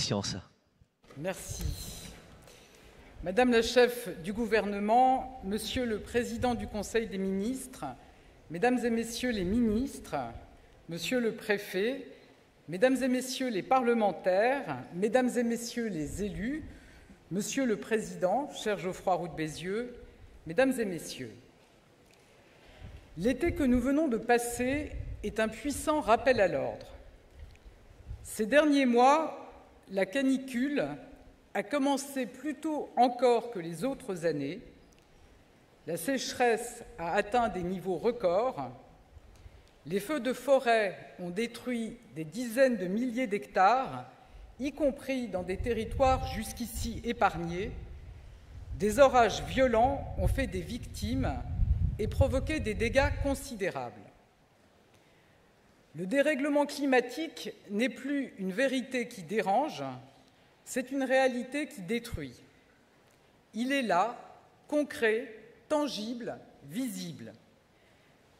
patience. Merci. Madame la chef du gouvernement, Monsieur le Président du Conseil des ministres, Mesdames et Messieurs les ministres, Monsieur le Préfet, Mesdames et Messieurs les parlementaires, Mesdames et Messieurs les élus, Monsieur le Président, cher Geoffroy Roux de Bézieux, Mesdames et Messieurs, l'été que nous venons de passer est un puissant rappel à l'ordre. Ces derniers mois, la canicule a commencé plus tôt encore que les autres années, la sécheresse a atteint des niveaux records, les feux de forêt ont détruit des dizaines de milliers d'hectares, y compris dans des territoires jusqu'ici épargnés, des orages violents ont fait des victimes et provoqué des dégâts considérables. Le dérèglement climatique n'est plus une vérité qui dérange, c'est une réalité qui détruit. Il est là, concret, tangible, visible.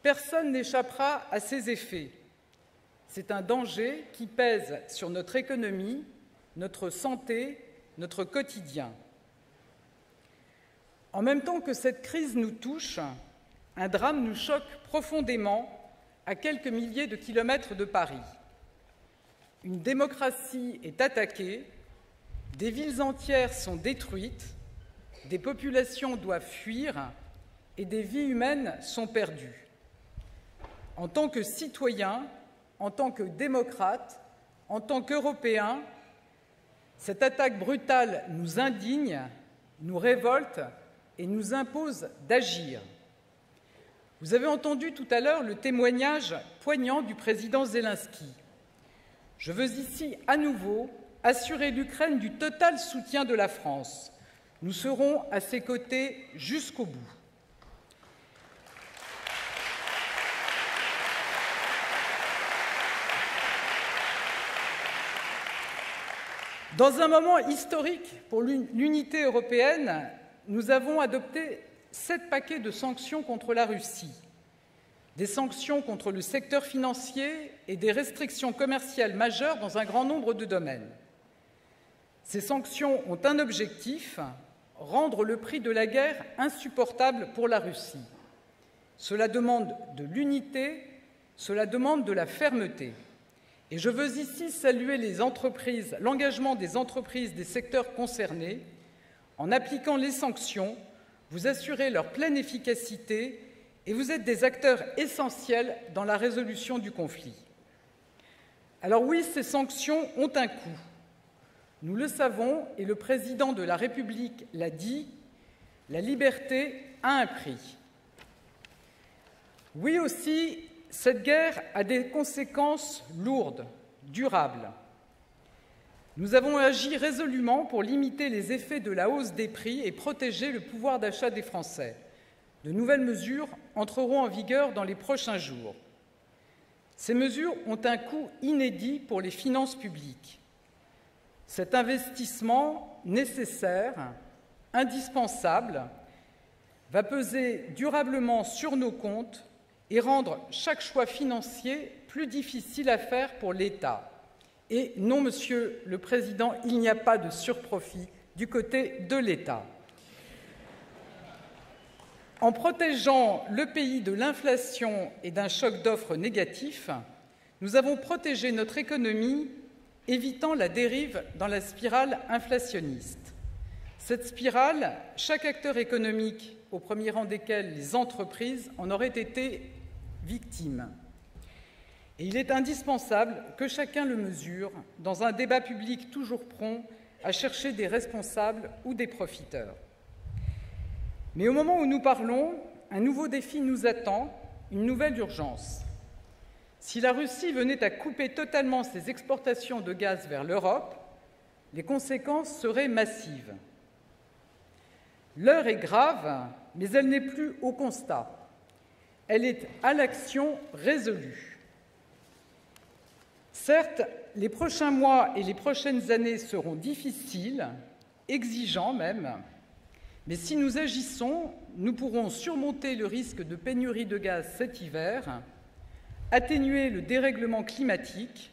Personne n'échappera à ses effets. C'est un danger qui pèse sur notre économie, notre santé, notre quotidien. En même temps que cette crise nous touche, un drame nous choque profondément à quelques milliers de kilomètres de Paris. Une démocratie est attaquée, des villes entières sont détruites, des populations doivent fuir et des vies humaines sont perdues. En tant que citoyens, en tant que démocrates, en tant qu'Européens, cette attaque brutale nous indigne, nous révolte et nous impose d'agir. Vous avez entendu tout à l'heure le témoignage poignant du président Zelensky. Je veux ici à nouveau assurer l'Ukraine du total soutien de la France. Nous serons à ses côtés jusqu'au bout. Dans un moment historique pour l'unité européenne, nous avons adopté 7 paquets de sanctions contre la Russie, des sanctions contre le secteur financier et des restrictions commerciales majeures dans un grand nombre de domaines. Ces sanctions ont un objectif, rendre le prix de la guerre insupportable pour la Russie. Cela demande de l'unité, cela demande de la fermeté. Et je veux ici saluer l'engagement des entreprises des secteurs concernés. En appliquant les sanctions, vous assurez leur pleine efficacité et vous êtes des acteurs essentiels dans la résolution du conflit. Alors oui, ces sanctions ont un coût. Nous le savons et le président de la République l'a dit, la liberté a un prix. Oui aussi, cette guerre a des conséquences lourdes, durables. Nous avons agi résolument pour limiter les effets de la hausse des prix et protéger le pouvoir d'achat des Français. De nouvelles mesures entreront en vigueur dans les prochains jours. Ces mesures ont un coût inédit pour les finances publiques. Cet investissement nécessaire, indispensable, va peser durablement sur nos comptes et rendre chaque choix financier plus difficile à faire pour l'État. Et non, Monsieur le Président, il n'y a pas de surprofit du côté de l'État. En protégeant le pays de l'inflation et d'un choc d'offres négatif, nous avons protégé notre économie, évitant la dérive dans la spirale inflationniste. Cette spirale, chaque acteur économique, au premier rang desquels les entreprises, en aurait été victime. Et il est indispensable que chacun le mesure dans un débat public toujours prompt à chercher des responsables ou des profiteurs. Mais au moment où nous parlons, un nouveau défi nous attend, une nouvelle urgence. Si la Russie venait à couper totalement ses exportations de gaz vers l'Europe, les conséquences seraient massives. L'heure est grave, mais elle n'est plus au constat. Elle est à l'action résolue. Certes, les prochains mois et les prochaines années seront difficiles, exigeants même, mais si nous agissons, nous pourrons surmonter le risque de pénurie de gaz cet hiver, atténuer le dérèglement climatique,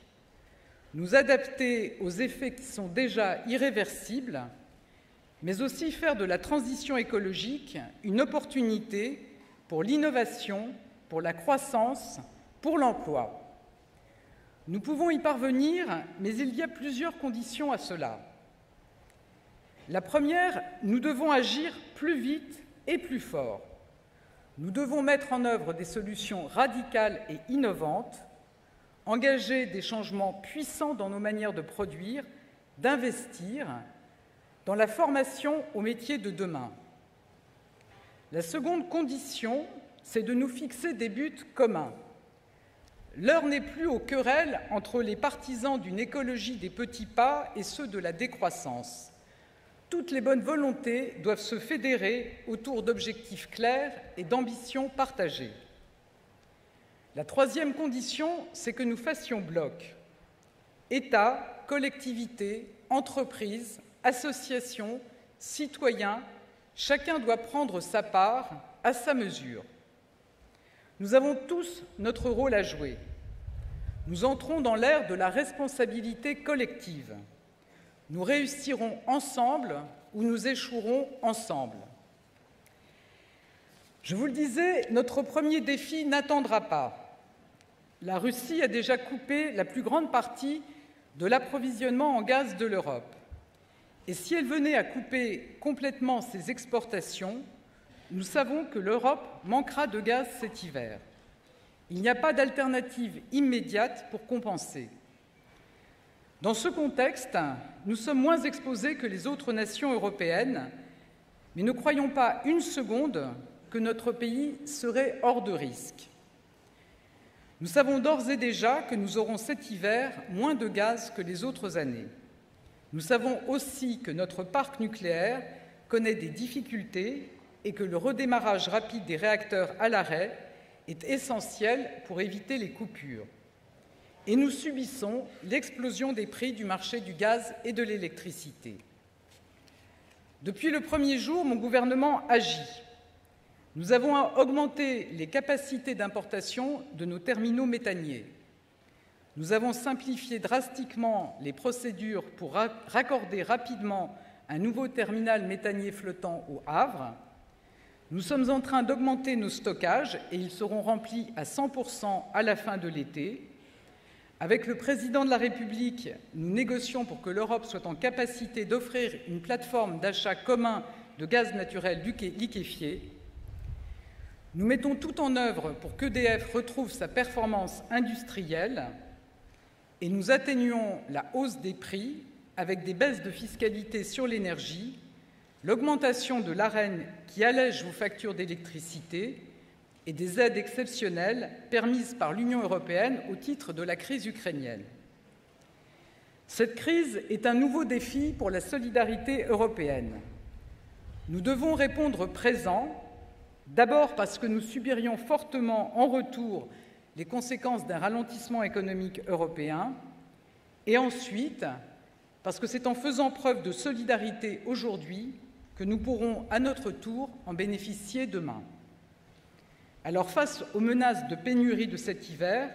nous adapter aux effets qui sont déjà irréversibles, mais aussi faire de la transition écologique une opportunité pour l'innovation, pour la croissance, pour l'emploi. Nous pouvons y parvenir, mais il y a plusieurs conditions à cela. La première, nous devons agir plus vite et plus fort. Nous devons mettre en œuvre des solutions radicales et innovantes, engager des changements puissants dans nos manières de produire, d'investir, dans la formation aux métiers de demain. La seconde condition, c'est de nous fixer des buts communs. L'heure n'est plus aux querelles entre les partisans d'une écologie des petits pas et ceux de la décroissance. Toutes les bonnes volontés doivent se fédérer autour d'objectifs clairs et d'ambitions partagées. La troisième condition, c'est que nous fassions bloc. État, collectivités, entreprises, associations, citoyens, chacun doit prendre sa part à sa mesure. Nous avons tous notre rôle à jouer. Nous entrons dans l'ère de la responsabilité collective. Nous réussirons ensemble ou nous échouerons ensemble. Je vous le disais, notre premier défi n'attendra pas. La Russie a déjà coupé la plus grande partie de l'approvisionnement en gaz de l'Europe. Et si elle venait à couper complètement ses exportations, nous savons que l'Europe manquera de gaz cet hiver. Il n'y a pas d'alternative immédiate pour compenser. Dans ce contexte, nous sommes moins exposés que les autres nations européennes, mais ne croyons pas une seconde que notre pays serait hors de risque. Nous savons d'ores et déjà que nous aurons cet hiver moins de gaz que les autres années. Nous savons aussi que notre parc nucléaire connaît des difficultés et que le redémarrage rapide des réacteurs à l'arrêt est essentiel pour éviter les coupures. Et nous subissons l'explosion des prix du marché du gaz et de l'électricité. Depuis le premier jour, mon gouvernement agit. Nous avons augmenté les capacités d'importation de nos terminaux méthaniers. Nous avons simplifié drastiquement les procédures pour raccorder rapidement un nouveau terminal méthanier flottant au Havre. Nous sommes en train d'augmenter nos stockages et ils seront remplis à 100% à la fin de l'été. Avec le Président de la République, nous négocions pour que l'Europe soit en capacité d'offrir une plateforme d'achat commun de gaz naturel liquéfié. Nous mettons tout en œuvre pour qu'EDF retrouve sa performance industrielle et nous atténuons la hausse des prix avec des baisses de fiscalité sur l'énergie, l'augmentation de l'Arenh qui allège vos factures d'électricité et des aides exceptionnelles permises par l'Union européenne au titre de la crise ukrainienne. Cette crise est un nouveau défi pour la solidarité européenne. Nous devons répondre présent, d'abord parce que nous subirions fortement en retour les conséquences d'un ralentissement économique européen, et ensuite parce que c'est en faisant preuve de solidarité aujourd'hui que nous pourrons à notre tour en bénéficier demain. Alors face aux menaces de pénurie de cet hiver,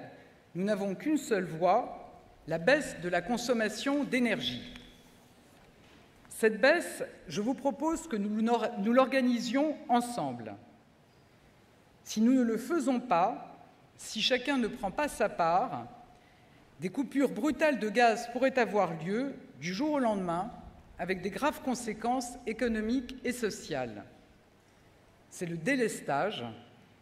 nous n'avons qu'une seule voie, la baisse de la consommation d'énergie. Cette baisse, je vous propose que nous l'organisions ensemble. Si nous ne le faisons pas, si chacun ne prend pas sa part, des coupures brutales de gaz pourraient avoir lieu du jour au lendemain, avec des graves conséquences économiques et sociales. C'est le délestage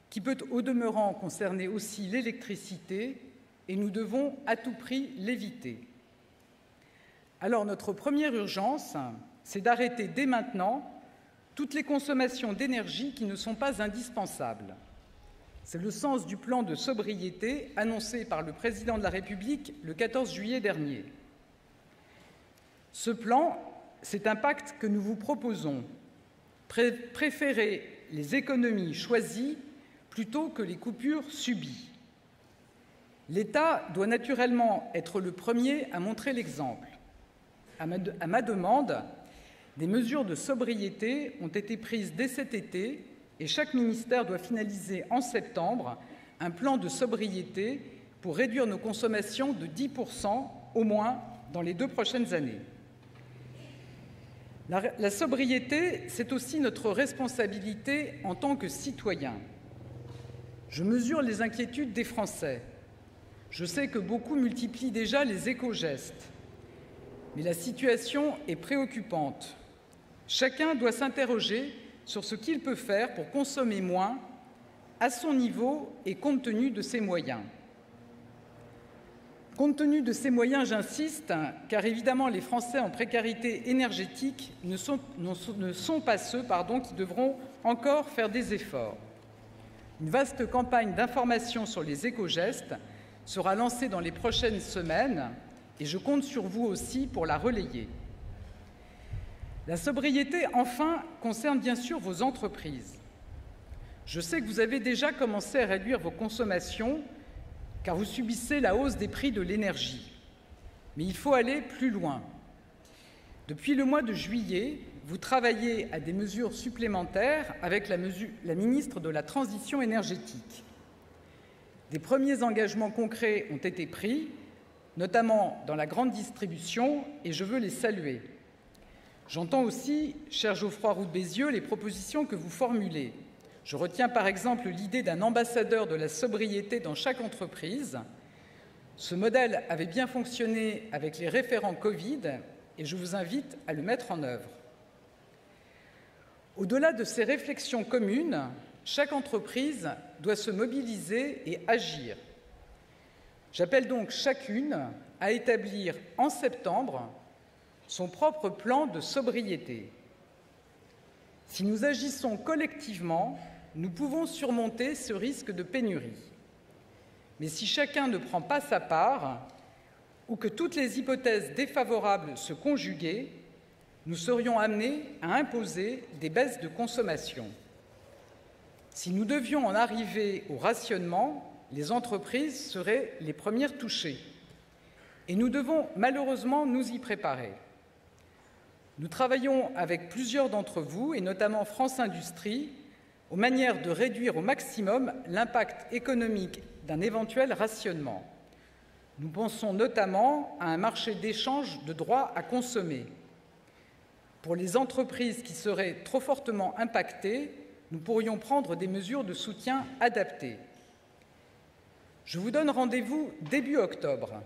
qui peut au demeurant concerner aussi l'électricité, et nous devons à tout prix l'éviter. Alors notre première urgence, c'est d'arrêter dès maintenant toutes les consommations d'énergie qui ne sont pas indispensables. C'est le sens du plan de sobriété annoncé par le Président de la République le 14 juillet dernier. Ce plan, c'est un pacte que nous vous proposons. Préférer les économies choisies plutôt que les coupures subies. L'État doit naturellement être le premier à montrer l'exemple. À ma demande, des mesures de sobriété ont été prises dès cet été et chaque ministère doit finaliser en septembre un plan de sobriété pour réduire nos consommations de 10% au moins dans les 2 prochaines années. La sobriété, c'est aussi notre responsabilité en tant que citoyens. Je mesure les inquiétudes des Français. Je sais que beaucoup multiplient déjà les éco-gestes. Mais la situation est préoccupante. Chacun doit s'interroger sur ce qu'il peut faire pour consommer moins, à son niveau et compte tenu de ses moyens. Compte tenu de ces moyens, j'insiste, car évidemment les Français en précarité énergétique ne sont pas ceux qui devront encore faire des efforts. Une vaste campagne d'information sur les éco-gestes sera lancée dans les prochaines semaines et je compte sur vous aussi pour la relayer. La sobriété, enfin, concerne bien sûr vos entreprises. Je sais que vous avez déjà commencé à réduire vos consommations car vous subissez la hausse des prix de l'énergie. Mais il faut aller plus loin. Depuis le mois de juillet, vous travaillez à des mesures supplémentaires avec la ministre de la Transition énergétique. Des premiers engagements concrets ont été pris, notamment dans la grande distribution, et je veux les saluer. J'entends aussi, cher Geoffroy Roux de Bézieux, les propositions que vous formulez. Je retiens par exemple l'idée d'un ambassadeur de la sobriété dans chaque entreprise. Ce modèle avait bien fonctionné avec les référents Covid et je vous invite à le mettre en œuvre. Au-delà de ces réflexions communes, chaque entreprise doit se mobiliser et agir. J'appelle donc chacune à établir en septembre son propre plan de sobriété. Si nous agissons collectivement, nous pouvons surmonter ce risque de pénurie. Mais si chacun ne prend pas sa part, ou que toutes les hypothèses défavorables se conjuguaient, nous serions amenés à imposer des baisses de consommation. Si nous devions en arriver au rationnement, les entreprises seraient les premières touchées. Et nous devons malheureusement nous y préparer. Nous travaillons avec plusieurs d'entre vous, et notamment France Industrie, aux manières de réduire au maximum l'impact économique d'un éventuel rationnement. Nous pensons notamment à un marché d'échange de droits à consommer. Pour les entreprises qui seraient trop fortement impactées, nous pourrions prendre des mesures de soutien adaptées. Je vous donne rendez-vous début octobre.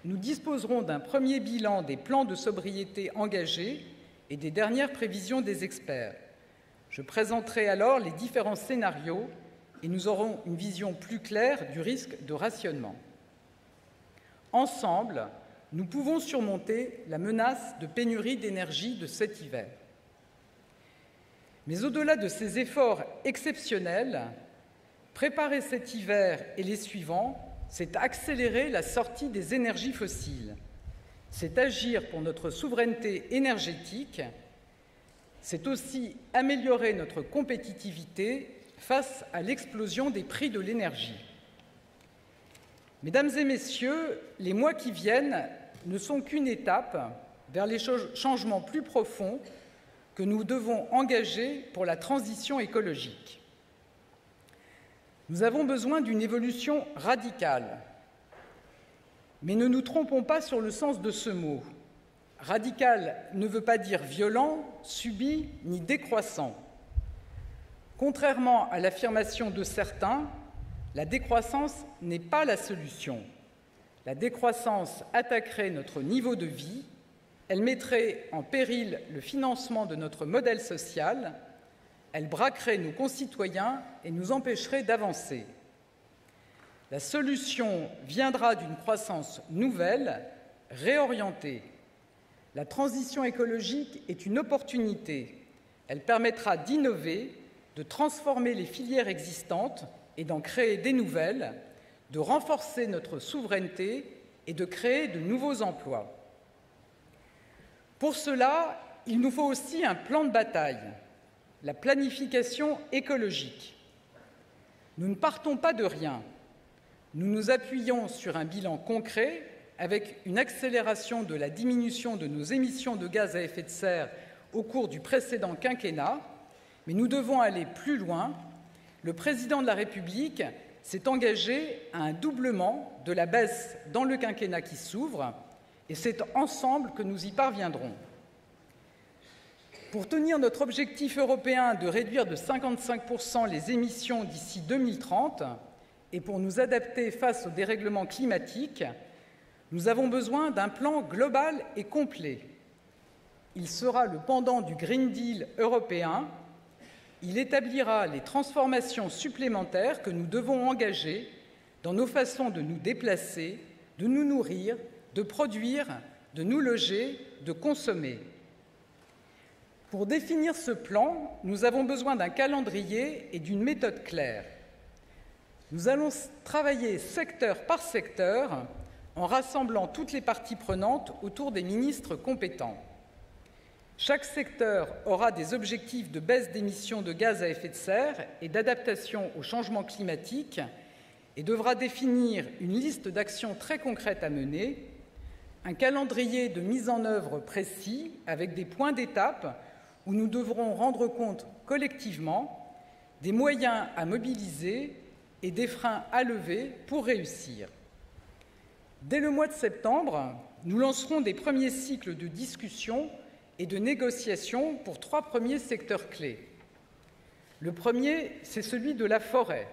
Nous disposerons d'un premier bilan des plans de sobriété engagés et des dernières prévisions des experts. Je présenterai alors les différents scénarios et nous aurons une vision plus claire du risque de rationnement. Ensemble, nous pouvons surmonter la menace de pénurie d'énergie de cet hiver. Mais au-delà de ces efforts exceptionnels, préparer cet hiver et les suivants, c'est accélérer la sortie des énergies fossiles. C'est agir pour notre souveraineté énergétique. C'est aussi améliorer notre compétitivité face à l'explosion des prix de l'énergie. Mesdames et messieurs, les mois qui viennent ne sont qu'une étape vers les changements plus profonds que nous devons engager pour la transition écologique. Nous avons besoin d'une évolution radicale. Mais ne nous trompons pas sur le sens de ce mot. Radical ne veut pas dire violent, subi ni décroissant. Contrairement à l'affirmation de certains, la décroissance n'est pas la solution. La décroissance attaquerait notre niveau de vie, elle mettrait en péril le financement de notre modèle social, elle braquerait nos concitoyens et nous empêcherait d'avancer. La solution viendra d'une croissance nouvelle, réorientée. La transition écologique est une opportunité. Elle permettra d'innover, de transformer les filières existantes et d'en créer des nouvelles, de renforcer notre souveraineté et de créer de nouveaux emplois. Pour cela, il nous faut aussi un plan de bataille, la planification écologique. Nous ne partons pas de rien. Nous nous appuyons sur un bilan concret avec une accélération de la diminution de nos émissions de gaz à effet de serre au cours du précédent quinquennat, mais nous devons aller plus loin. Le président de la République s'est engagé à un doublement de la baisse dans le quinquennat qui s'ouvre Et c'est ensemble que nous y parviendrons. Pour tenir notre objectif européen de réduire de 55% les émissions d'ici 2030 et pour nous adapter face au dérèglement climatique, nous avons besoin d'un plan global et complet. Il sera le pendant du Green Deal européen. Il établira les transformations supplémentaires que nous devons engager dans nos façons de nous déplacer, de nous nourrir, de produire, de nous loger, de consommer. Pour définir ce plan, nous avons besoin d'un calendrier et d'une méthode claire. Nous allons travailler secteur par secteur en rassemblant toutes les parties prenantes autour des ministres compétents. Chaque secteur aura des objectifs de baisse d'émissions de gaz à effet de serre et d'adaptation au changement climatique et devra définir une liste d'actions très concrètes à mener, un calendrier de mise en œuvre précis avec des points d'étape où nous devrons rendre compte collectivement des moyens à mobiliser et des freins à lever pour réussir. Dès le mois de septembre, nous lancerons des premiers cycles de discussion et de négociation pour 3 premiers secteurs clés. Le premier, c'est celui de la forêt.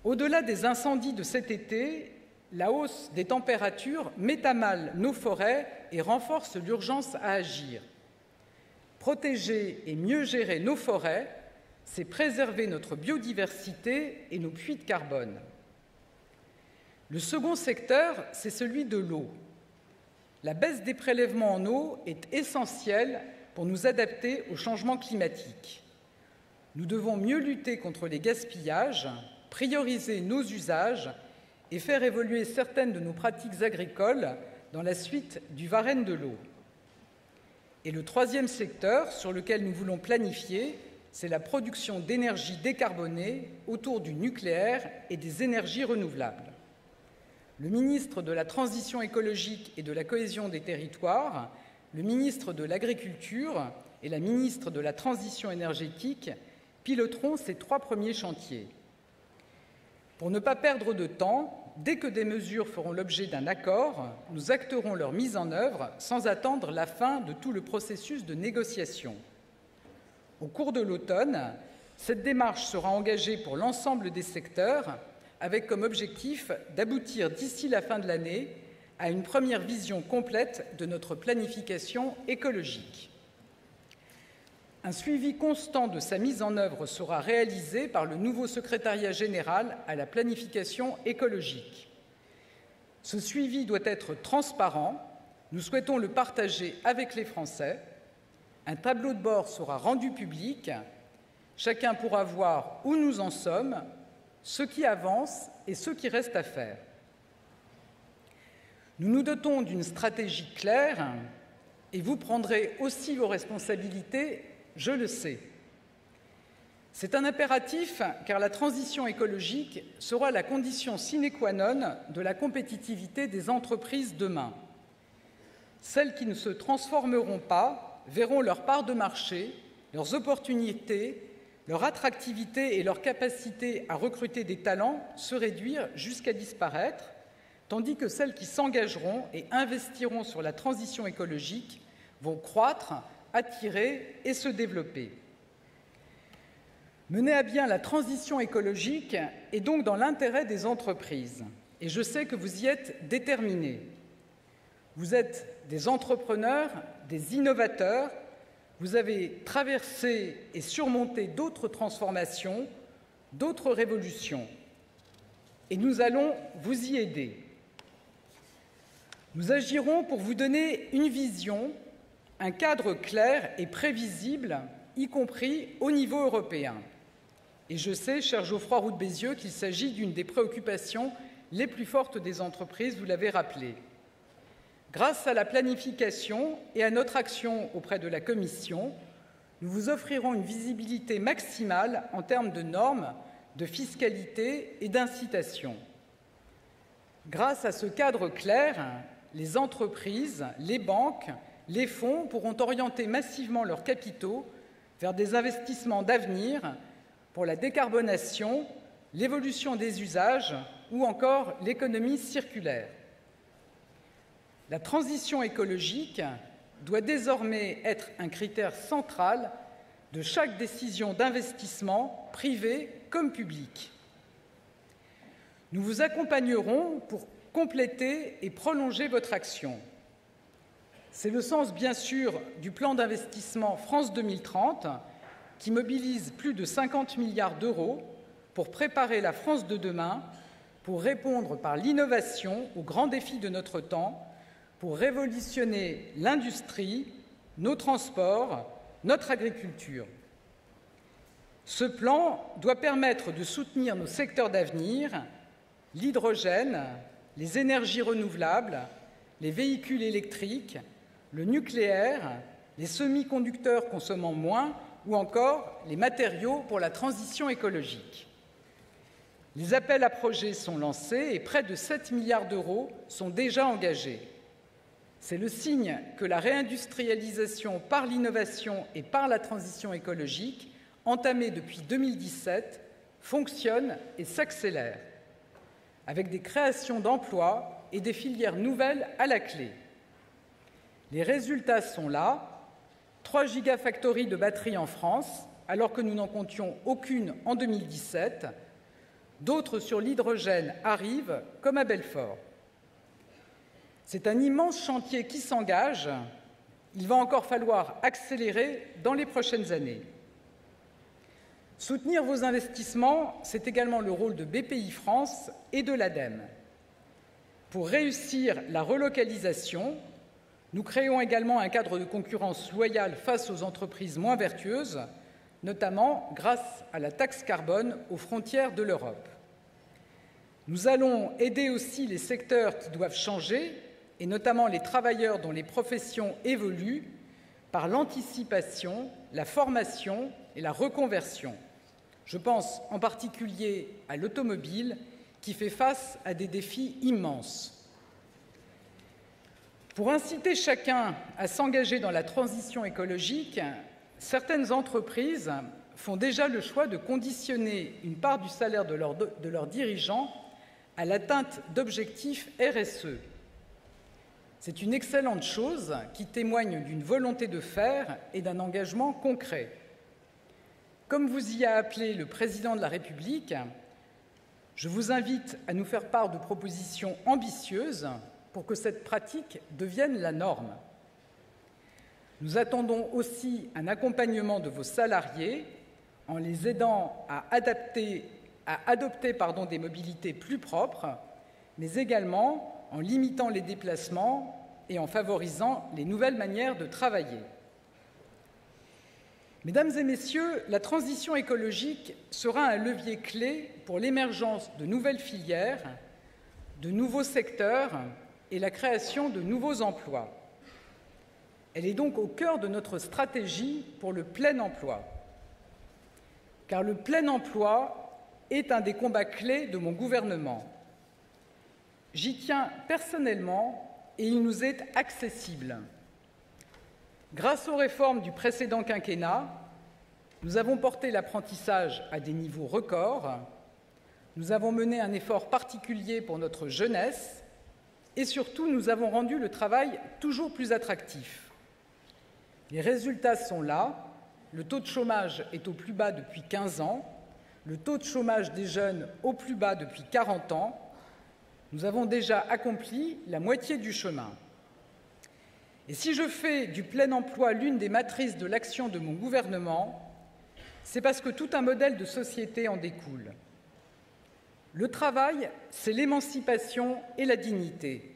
Au-delà des incendies de cet été, la hausse des températures met à mal nos forêts et renforce l'urgence à agir. Protéger et mieux gérer nos forêts, c'est préserver notre biodiversité et nos puits de carbone. Le second secteur, c'est celui de l'eau. La baisse des prélèvements en eau est essentielle pour nous adapter au changement climatique. Nous devons mieux lutter contre les gaspillages, prioriser nos usages et faire évoluer certaines de nos pratiques agricoles dans la suite du Varenne de l'eau. Et le troisième secteur sur lequel nous voulons planifier, c'est la production d'énergie décarbonée autour du nucléaire et des énergies renouvelables. Le ministre de la Transition écologique et de la Cohésion des territoires, le ministre de l'Agriculture et la ministre de la Transition énergétique piloteront ces 3 premiers chantiers. Pour ne pas perdre de temps, dès que des mesures feront l'objet d'un accord, nous acterons leur mise en œuvre sans attendre la fin de tout le processus de négociation. Au cours de l'automne, cette démarche sera engagée pour l'ensemble des secteurs, avec comme objectif d'aboutir d'ici la fin de l'année à une première vision complète de notre planification écologique. Un suivi constant de sa mise en œuvre sera réalisé par le nouveau secrétariat général à la planification écologique. Ce suivi doit être transparent. Nous souhaitons le partager avec les Français. Un tableau de bord sera rendu public. Chacun pourra voir où nous en sommes, ce qui avance et ce qui reste à faire. Nous nous dotons d'une stratégie claire et vous prendrez aussi vos responsabilités, je le sais. C'est un impératif car la transition écologique sera la condition sine qua non de la compétitivité des entreprises demain. Celles qui ne se transformeront pas verront leur part de marché, leurs opportunités, leur attractivité et leur capacité à recruter des talents se réduire jusqu'à disparaître, tandis que celles qui s'engageront et investiront sur la transition écologique vont croître, attirer et se développer. Mener à bien la transition écologique est donc dans l'intérêt des entreprises, et je sais que vous y êtes déterminés. Vous êtes des entrepreneurs, des innovateurs, vous avez traversé et surmonté d'autres transformations, d'autres révolutions, et nous allons vous y aider. Nous agirons pour vous donner une vision, un cadre clair et prévisible, y compris au niveau européen. Et je sais, cher Geoffroy Roux de Bézieux, qu'il s'agit d'une des préoccupations les plus fortes des entreprises, vous l'avez rappelé. Grâce à la planification et à notre action auprès de la Commission, nous vous offrirons une visibilité maximale en termes de normes, de fiscalité et d'incitation. Grâce à ce cadre clair, les entreprises, les banques, les fonds pourront orienter massivement leurs capitaux vers des investissements d'avenir pour la décarbonation, l'évolution des usages ou encore l'économie circulaire. La transition écologique doit désormais être un critère central de chaque décision d'investissement, privée comme publique. Nous vous accompagnerons pour compléter et prolonger votre action. C'est le sens, bien sûr, du plan d'investissement France 2030, qui mobilise plus de 50 milliards d'euros pour préparer la France de demain, pour répondre par l'innovation aux grands défis de notre temps, pour révolutionner l'industrie, nos transports, notre agriculture. Ce plan doit permettre de soutenir nos secteurs d'avenir, l'hydrogène, les énergies renouvelables, les véhicules électriques, le nucléaire, les semi-conducteurs consommant moins ou encore les matériaux pour la transition écologique. Les appels à projets sont lancés et près de 7 milliards d'euros sont déjà engagés. C'est le signe que la réindustrialisation par l'innovation et par la transition écologique, entamée depuis 2017, fonctionne et s'accélère, avec des créations d'emplois et des filières nouvelles à la clé. Les résultats sont là, 3 gigafactories de batteries en France, alors que nous n'en comptions aucune en 2017. D'autres sur l'hydrogène arrivent, comme à Belfort. C'est un immense chantier qui s'engage. Il va encore falloir accélérer dans les prochaines années. Soutenir vos investissements, c'est également le rôle de Bpifrance et de l'ADEME. Pour réussir la relocalisation, nous créons également un cadre de concurrence loyale face aux entreprises moins vertueuses, notamment grâce à la taxe carbone aux frontières de l'Europe. Nous allons aider aussi les secteurs qui doivent changer, et notamment les travailleurs dont les professions évoluent, par l'anticipation, la formation et la reconversion. Je pense en particulier à l'automobile, qui fait face à des défis immenses. Pour inciter chacun à s'engager dans la transition écologique, certaines entreprises font déjà le choix de conditionner une part du salaire de leurs dirigeants à l'atteinte d'objectifs RSE. C'est une excellente chose qui témoigne d'une volonté de faire et d'un engagement concret. Comme vous y a appelé le Président de la République, je vous invite à nous faire part de propositions ambitieuses pour que cette pratique devienne la norme. Nous attendons aussi un accompagnement de vos salariés en les aidant à adopter des mobilités plus propres, mais également en limitant les déplacements et en favorisant les nouvelles manières de travailler. Mesdames et messieurs, la transition écologique sera un levier clé pour l'émergence de nouvelles filières, de nouveaux secteurs et la création de nouveaux emplois. Elle est donc au cœur de notre stratégie pour le plein emploi. Car le plein emploi est un des combats clés de mon gouvernement. J'y tiens personnellement et il nous est accessible. Grâce aux réformes du précédent quinquennat, nous avons porté l'apprentissage à des niveaux records, nous avons mené un effort particulier pour notre jeunesse et surtout nous avons rendu le travail toujours plus attractif. Les résultats sont là, le taux de chômage est au plus bas depuis 15 ans, le taux de chômage des jeunes au plus bas depuis 40 ans. Nous avons déjà accompli la moitié du chemin. Et si je fais du plein emploi l'une des matrices de l'action de mon gouvernement, c'est parce que tout un modèle de société en découle. Le travail, c'est l'émancipation et la dignité.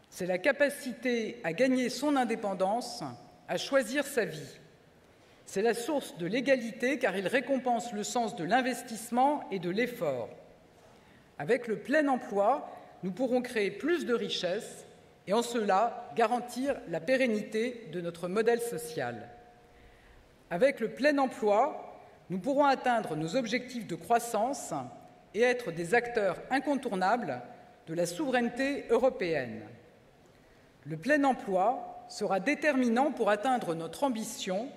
C'est la capacité à gagner son indépendance, à choisir sa vie. C'est la source de l'égalité car il récompense le sens de l'investissement et de l'effort. Avec le plein emploi, nous pourrons créer plus de richesses et en cela garantir la pérennité de notre modèle social. Avec le plein emploi, nous pourrons atteindre nos objectifs de croissance et être des acteurs incontournables de la souveraineté européenne. Le plein emploi sera déterminant pour atteindre notre ambition,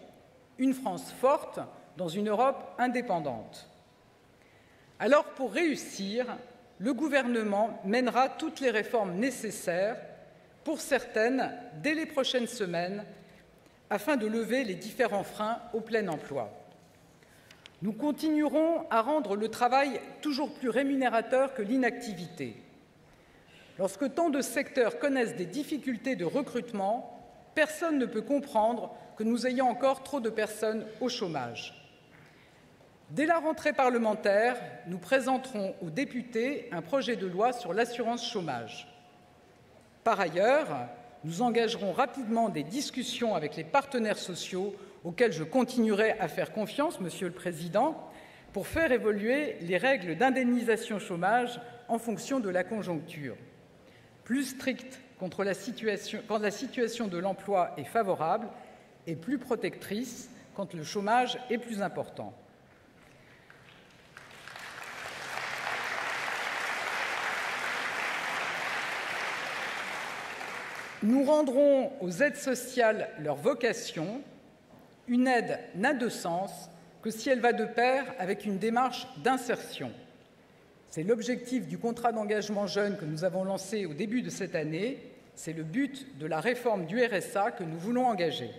une France forte dans une Europe indépendante. Alors, pour réussir, le gouvernement mènera toutes les réformes nécessaires pour certaines, dès les prochaines semaines, afin de lever les différents freins au plein emploi. Nous continuerons à rendre le travail toujours plus rémunérateur que l'inactivité. Lorsque tant de secteurs connaissent des difficultés de recrutement, personne ne peut comprendre que nous ayons encore trop de personnes au chômage. Dès la rentrée parlementaire, nous présenterons aux députés un projet de loi sur l'assurance chômage. Par ailleurs, nous engagerons rapidement des discussions avec les partenaires sociaux, auxquels je continuerai à faire confiance, Monsieur le Président, pour faire évoluer les règles d'indemnisation chômage en fonction de la conjoncture. Plus strictes quand la situation de l'emploi est favorable et plus protectrices quand le chômage est plus important. Nous rendrons aux aides sociales leur vocation. Une aide n'a de sens que si elle va de pair avec une démarche d'insertion. C'est l'objectif du contrat d'engagement jeune que nous avons lancé au début de cette année. C'est le but de la réforme du RSA que nous voulons engager.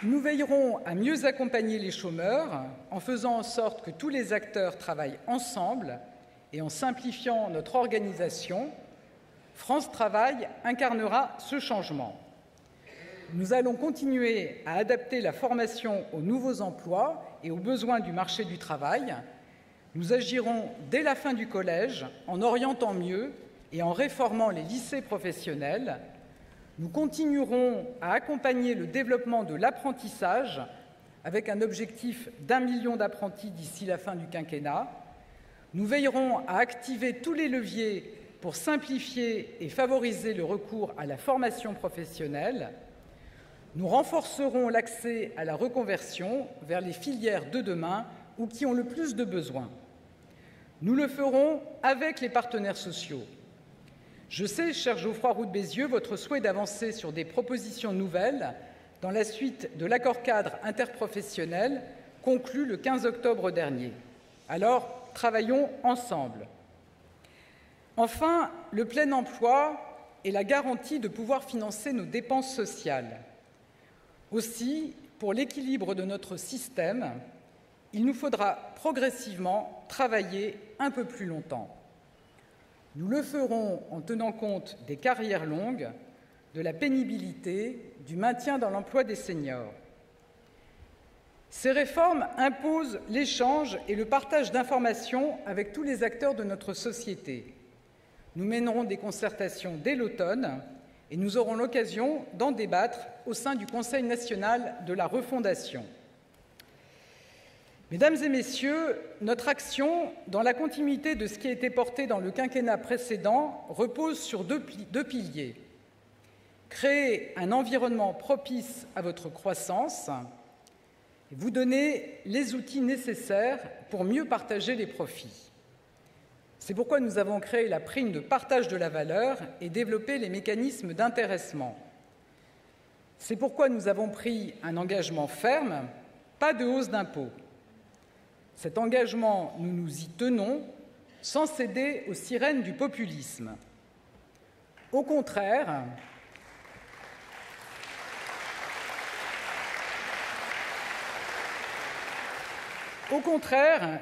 Nous veillerons à mieux accompagner les chômeurs en faisant en sorte que tous les acteurs travaillent ensemble et en simplifiant notre organisation. France Travail incarnera ce changement. Nous allons continuer à adapter la formation aux nouveaux emplois et aux besoins du marché du travail. Nous agirons dès la fin du collège en orientant mieux et en réformant les lycées professionnels. Nous continuerons à accompagner le développement de l'apprentissage avec un objectif d'1 million d'apprentis d'ici la fin du quinquennat. Nous veillerons à activer tous les leviers pour simplifier et favoriser le recours à la formation professionnelle. Nous renforcerons l'accès à la reconversion vers les filières de demain ou qui ont le plus de besoins. Nous le ferons avec les partenaires sociaux. Je sais, cher Geoffroy Roux de Bézieux, votre souhait d'avancer sur des propositions nouvelles dans la suite de l'accord-cadre interprofessionnel conclu le 15 octobre dernier. Alors, travaillons ensemble. Enfin, le plein emploi est la garantie de pouvoir financer nos dépenses sociales. Aussi, pour l'équilibre de notre système, il nous faudra progressivement travailler un peu plus longtemps. Nous le ferons en tenant compte des carrières longues, de la pénibilité, du maintien dans l'emploi des seniors. Ces réformes imposent l'échange et le partage d'informations avec tous les acteurs de notre société. Nous mènerons des concertations dès l'automne et nous aurons l'occasion d'en débattre au sein du Conseil national de la refondation. Mesdames et Messieurs, notre action, dans la continuité de ce qui a été porté dans le quinquennat précédent, repose sur deux piliers. Créer un environnement propice à votre croissance et vous donner les outils nécessaires pour mieux partager les profits. C'est pourquoi nous avons créé la prime de partage de la valeur et développé les mécanismes d'intéressement. C'est pourquoi nous avons pris un engagement ferme, pas de hausse d'impôts. Cet engagement, nous nous y tenons, sans céder aux sirènes du populisme. Au contraire,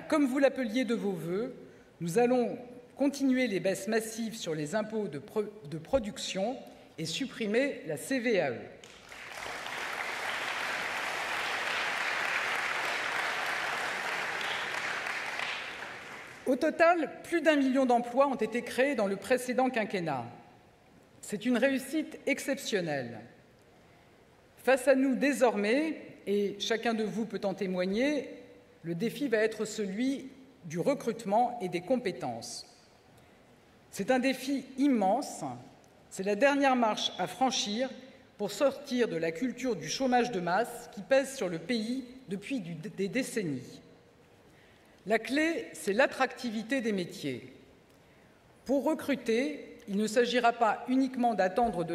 comme vous l'appeliez de vos vœux, nous allons continuer les baisses massives sur les impôts de production et supprimer la CVAE. Au total, plus d'1 million d'emplois ont été créés dans le précédent quinquennat. C'est une réussite exceptionnelle. Face à nous désormais, et chacun de vous peut en témoigner, le défi va être celui du recrutement et des compétences. C'est un défi immense, c'est la dernière marche à franchir pour sortir de la culture du chômage de masse qui pèse sur le pays depuis des décennies. La clé, c'est l'attractivité des métiers. Pour recruter, il ne s'agira pas uniquement d'attendre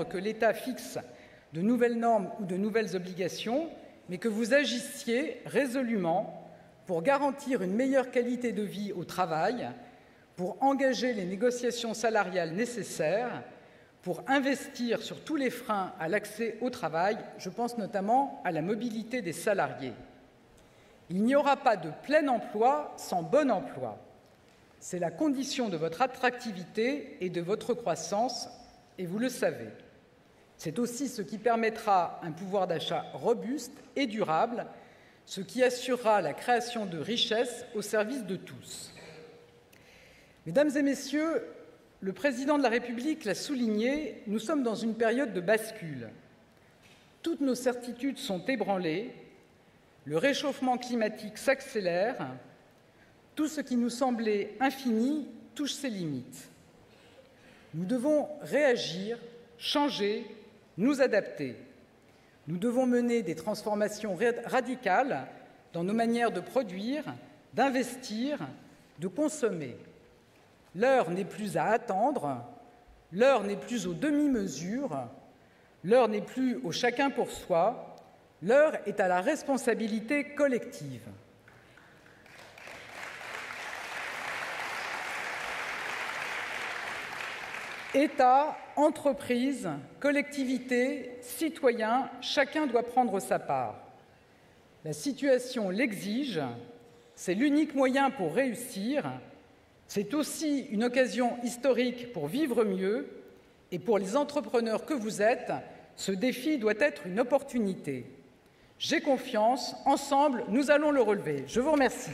que l'État fixe de nouvelles normes ou de nouvelles obligations, mais que vous agissiez résolument pour garantir une meilleure qualité de vie au travail, pour engager les négociations salariales nécessaires, pour investir sur tous les freins à l'accès au travail, je pense notamment à la mobilité des salariés. Il n'y aura pas de plein emploi sans bon emploi. C'est la condition de votre attractivité et de votre croissance, et vous le savez. C'est aussi ce qui permettra un pouvoir d'achat robuste et durable, ce qui assurera la création de richesses au service de tous. Mesdames et messieurs, le Président de la République l'a souligné, nous sommes dans une période de bascule. Toutes nos certitudes sont ébranlées, le réchauffement climatique s'accélère, tout ce qui nous semblait infini touche ses limites. Nous devons réagir, changer, nous adapter. Nous devons mener des transformations radicales dans nos manières de produire, d'investir, de consommer. L'heure n'est plus à attendre, l'heure n'est plus aux demi-mesures, l'heure n'est plus au chacun pour soi, l'heure est à la responsabilité collective. État, entreprises, collectivités, citoyens, chacun doit prendre sa part. La situation l'exige, c'est l'unique moyen pour réussir, c'est aussi une occasion historique pour vivre mieux, et pour les entrepreneurs que vous êtes, ce défi doit être une opportunité. J'ai confiance, ensemble, nous allons le relever. Je vous remercie.